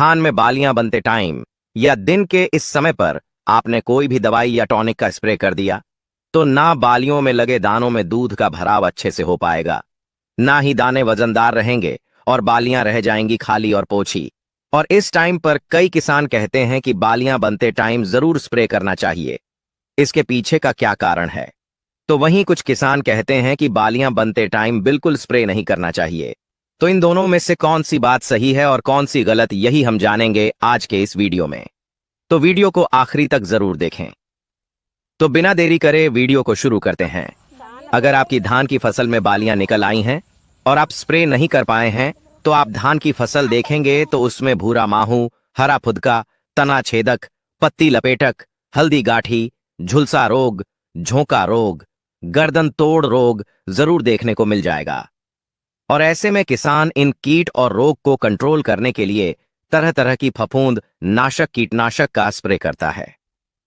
धान में बालियां बनते टाइम या दिन के इस समय पर आपने कोई भी दवाई या टॉनिक का स्प्रे कर दिया तो ना बालियों में लगे दानों में दूध का भराव अच्छे से हो पाएगा, ना ही दाने वजनदार रहेंगे और बालियां रह जाएंगी खाली और पोछी। और इस टाइम पर कई किसान कहते हैं कि बालियां बनते टाइम जरूर स्प्रे करना चाहिए। इसके पीछे का क्या कारण है? तो वहीं कुछ किसान कहते हैं कि बालियां बनते टाइम बिल्कुल स्प्रे नहीं करना चाहिए। तो इन दोनों में से कौन सी बात सही है और कौन सी गलत, यही हम जानेंगे आज के इस वीडियो में। तो वीडियो को आखिरी तक जरूर देखें। तो बिना देरी करे वीडियो को शुरू करते हैं। अगर आपकी धान की फसल में बालियां निकल आई हैं और आप स्प्रे नहीं कर पाए हैं तो आप धान की फसल देखेंगे तो उसमें भूरा माहू, हरा फुदका, तना छेदक, पत्ती लपेटक, हल्दी गाठी, झुलसा रोग, झोंका रोग, गर्दन तोड़ रोग जरूर देखने को मिल जाएगा। और ऐसे में किसान इन कीट और रोग को कंट्रोल करने के लिए तरह तरह की फफूंद नाशक कीटनाशक का स्प्रे करता है।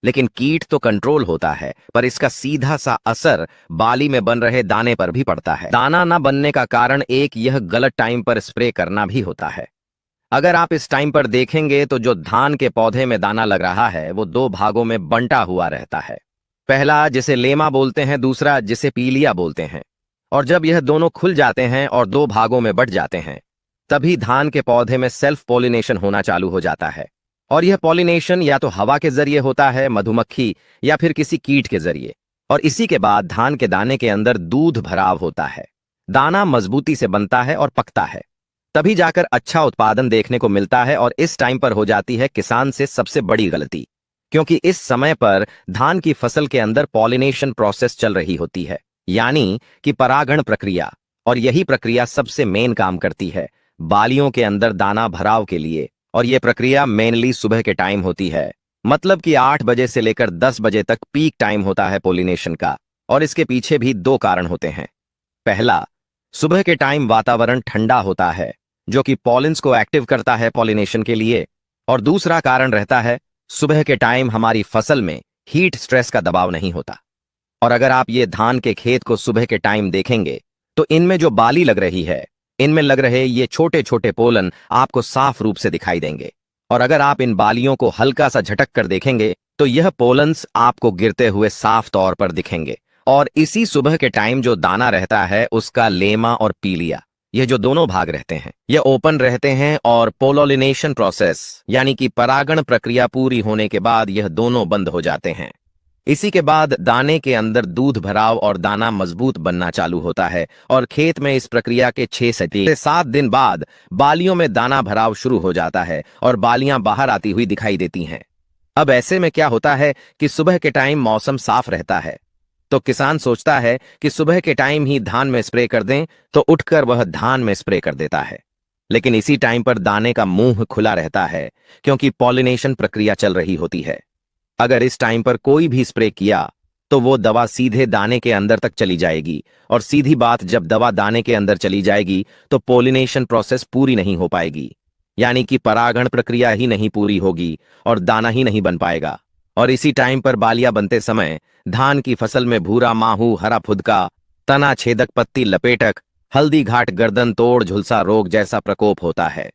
लेकिन कीट तो कंट्रोल होता है पर इसका सीधा सा असर बाली में बन रहे दाने पर भी पड़ता है। दाना ना बनने का कारण एक यह गलत टाइम पर स्प्रे करना भी होता है। अगर आप इस टाइम पर देखेंगे तो जो धान के पौधे में दाना लग रहा है वो दो भागों में बंटा हुआ रहता है। पहला जिसे लेमा बोलते हैं, दूसरा जिसे पीलिया बोलते हैं। और जब यह दोनों खुल जाते हैं और दो भागों में बंट जाते हैं तभी धान के पौधे में सेल्फ पॉलिनेशन होना चालू हो जाता है। और यह पॉलिनेशन या तो हवा के जरिए होता है, मधुमक्खी या फिर किसी कीट के जरिए। और इसी के बाद धान के दाने के अंदर दूध भराव होता है, दाना मजबूती से बनता है और पकता है, तभी जाकर अच्छा उत्पादन देखने को मिलता है। और इस टाइम पर हो जाती है किसान से सबसे बड़ी गलती, क्योंकि इस समय पर धान की फसल के अंदर पॉलिनेशन प्रोसेस चल रही होती है, यानी कि परागण प्रक्रिया। और यही प्रक्रिया सबसे मेन काम करती है बालियों के अंदर दाना भराव के लिए। और यह प्रक्रिया मेनली सुबह के टाइम होती है, मतलब कि 8 बजे से लेकर 10 बजे तक पीक टाइम होता है पॉलिनेशन का। और इसके पीछे भी दो कारण होते हैं। पहला, सुबह के टाइम वातावरण ठंडा होता है जो कि पॉलिन्स को एक्टिव करता है पॉलिनेशन के लिए। और दूसरा कारण रहता है सुबह के टाइम हमारी फसल में हीट स्ट्रेस का दबाव नहीं होता। और अगर आप ये धान के खेत को सुबह के टाइम देखेंगे तो इनमें जो बाली लग रही है, इनमें लग रहे ये छोटे छोटे पोलन आपको साफ रूप से दिखाई देंगे। और अगर आप इन बालियों को हल्का सा झटक कर देखेंगे तो यह पोलन्स आपको गिरते हुए साफ तौर पर दिखेंगे। और इसी सुबह के टाइम जो दाना रहता है उसका लेमा और पीलिया, ये जो दोनों भाग रहते हैं, ये ओपन रहते हैं। और पोलोलिनेशन प्रोसेस यानी कि परागण प्रक्रिया पूरी होने के बाद यह दोनों बंद हो जाते हैं। इसी के बाद दाने के अंदर दूध भराव और दाना मजबूत बनना चालू होता है। और खेत में इस प्रक्रिया के 6 से 7 दिन बाद बालियों में दाना भराव शुरू हो जाता है और बालियां बाहर आती हुई दिखाई देती हैं। अब ऐसे में क्या होता है कि सुबह के टाइम मौसम साफ रहता है तो किसान सोचता है कि सुबह के टाइम ही धान में स्प्रे कर दें, तो उठकर वह धान में स्प्रे कर देता है। लेकिन इसी टाइम पर दाने का मुंह खुला रहता है क्योंकि पॉलिनेशन प्रक्रिया चल रही होती है। अगर इस टाइम पर कोई भी स्प्रे किया तो वो दवा सीधे दाने के अंदर तक चली जाएगी। और सीधी बात, जब दवा दाने के अंदर चली जाएगी तो पॉलिनेशन प्रोसेस पूरी नहीं हो पाएगी, यानी कि परागण प्रक्रिया ही नहीं पूरी होगी और दाना ही नहीं बन पाएगा। और इसी टाइम पर बालियां बनते समय धान की फसल में भूरा माहू, हरा फुदका, तना छेदक, पत्ती लपेटक, हल्दी घाट, गर्दन तोड़, झुलसा रोग जैसा प्रकोप होता है।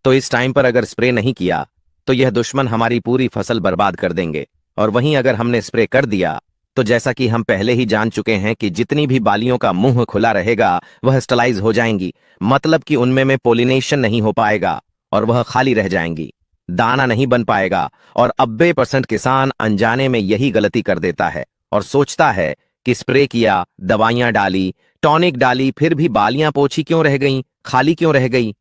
तो इस टाइम पर अगर स्प्रे नहीं किया तो यह दुश्मन हमारी पूरी फसल बर्बाद कर देंगे। और वहीं अगर हमने स्प्रे कर दिया तो जैसा कि हम पहले ही जान चुके हैं कि जितनी भी बालियों का मुंह खुला रहेगा वह स्टलाइज हो जाएंगी, मतलब कि उनमें में पोलिनेशन नहीं हो पाएगा और वह खाली रह जाएंगी, दाना नहीं बन पाएगा। और 90% किसान अनजाने में यही गलती कर देता है और सोचता है कि स्प्रे किया, दवाइयां डाली, टॉनिक डाली, फिर भी बालियां पोछी क्यों रह गईं, खाली क्यों रह गई।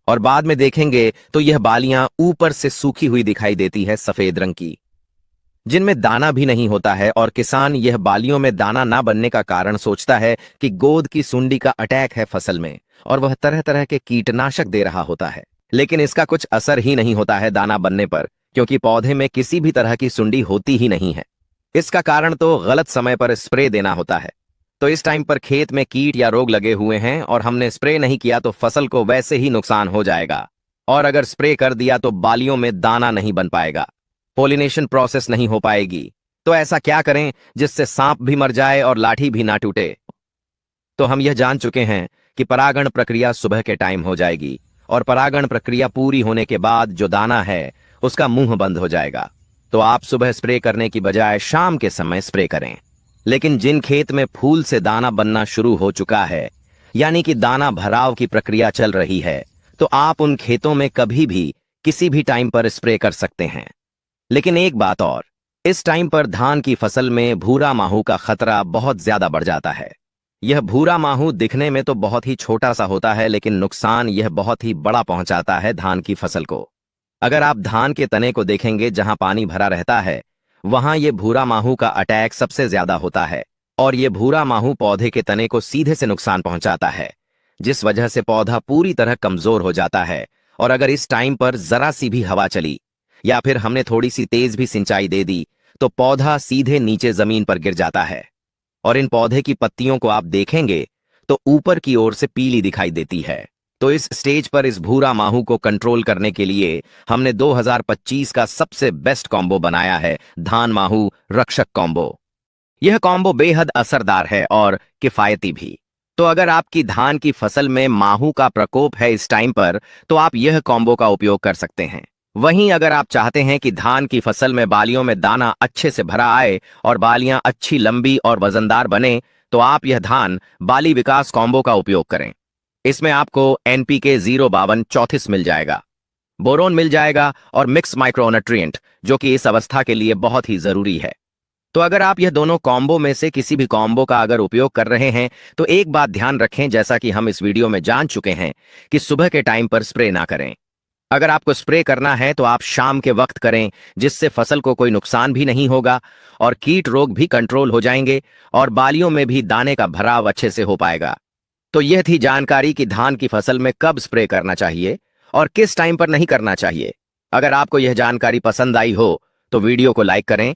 और बाद में देखेंगे तो यह बालियां ऊपर से सूखी हुई दिखाई देती है, सफेद रंग की, जिनमें दाना भी नहीं होता है। और किसान यह बालियों में दाना ना बनने का कारण सोचता है कि गोद की सुंडी का अटैक है फसल में और वह तरह तरह के कीटनाशक दे रहा होता है। लेकिन इसका कुछ असर ही नहीं होता है दाना बनने पर, क्योंकि पौधे में किसी भी तरह की सुंडी होती ही नहीं है। इसका कारण तो गलत समय पर स्प्रे देना होता है। तो इस टाइम पर खेत में कीट या रोग लगे हुए हैं और हमने स्प्रे नहीं किया तो फसल को वैसे ही नुकसान हो जाएगा। और अगर स्प्रे कर दिया तो बालियों में दाना नहीं बन पाएगा, पॉलिनेशन प्रोसेस नहीं हो पाएगी। तो ऐसा क्या करें जिससे सांप भी मर जाए और लाठी भी ना टूटे? तो हम यह जान चुके हैं कि परागण प्रक्रिया सुबह के टाइम हो जाएगी और परागण प्रक्रिया पूरी होने के बाद जो दाना है उसका मुंह बंद हो जाएगा। तो आप सुबह स्प्रे करने की बजाय शाम के समय स्प्रे करें। लेकिन जिन खेत में फूल से दाना बनना शुरू हो चुका है, यानी कि दाना भराव की प्रक्रिया चल रही है, तो आप उन खेतों में कभी भी किसी भी टाइम पर स्प्रे कर सकते हैं। लेकिन एक बात और, इस टाइम पर धान की फसल में भूरा माहू का खतरा बहुत ज्यादा बढ़ जाता है। यह भूरा माहू दिखने में तो बहुत ही छोटा सा होता है, लेकिन नुकसान यह बहुत ही बड़ा पहुंचाता है धान की फसल को। अगर आप धान के तने को देखेंगे, जहां पानी भरा रहता है, वहां यह भूरा माहू का अटैक सबसे ज्यादा होता है। और यह भूरा माहू पौधे के तने को सीधे से नुकसान पहुंचाता है, जिस वजह से पौधा पूरी तरह कमजोर हो जाता है। और अगर इस टाइम पर जरा सी भी हवा चली या फिर हमने थोड़ी सी तेज भी सिंचाई दे दी, तो पौधा सीधे नीचे जमीन पर गिर जाता है। और इन पौधे की पत्तियों को आप देखेंगे तो ऊपर की ओर से पीली दिखाई देती है। तो इस स्टेज पर इस भूरा माहू को कंट्रोल करने के लिए हमने 2025 का सबसे बेस्ट कॉम्बो बनाया है, धान माहू रक्षक कॉम्बो। यह कॉम्बो बेहद असरदार है और किफायती भी। तो अगर आपकी धान की फसल में माहू का प्रकोप है इस टाइम पर, तो आप यह कॉम्बो का उपयोग कर सकते हैं। वहीं अगर आप चाहते हैं कि धान की फसल में बालियों में दाना अच्छे से भरा आए और बालियां अच्छी लंबी और वजनदार बने, तो आप यह धान बाली विकास कॉम्बो का उपयोग करें। इसमें आपको एनपीके 05234 मिल जाएगा, बोरोन मिल जाएगा और मिक्स माइक्रोन्यूट्रिएंट, जो कि इस अवस्था के लिए बहुत ही जरूरी है। तो अगर आप यह दोनों कॉम्बो में से किसी भी कॉम्बो का अगर उपयोग कर रहे हैं, तो एक बात ध्यान रखें, जैसा कि हम इस वीडियो में जान चुके हैं, कि सुबह के टाइम पर स्प्रे ना करें। अगर आपको स्प्रे करना है तो आप शाम के वक्त करें, जिससे फसल को कोई नुकसान भी नहीं होगा और कीट रोग भी कंट्रोल हो जाएंगे और बालियों में भी दाने का भराव अच्छे से हो पाएगा। तो यह थी जानकारी कि धान की फसल में कब स्प्रे करना चाहिए और किस टाइम पर नहीं करना चाहिए। अगर आपको यह जानकारी पसंद आई हो तो वीडियो को लाइक करें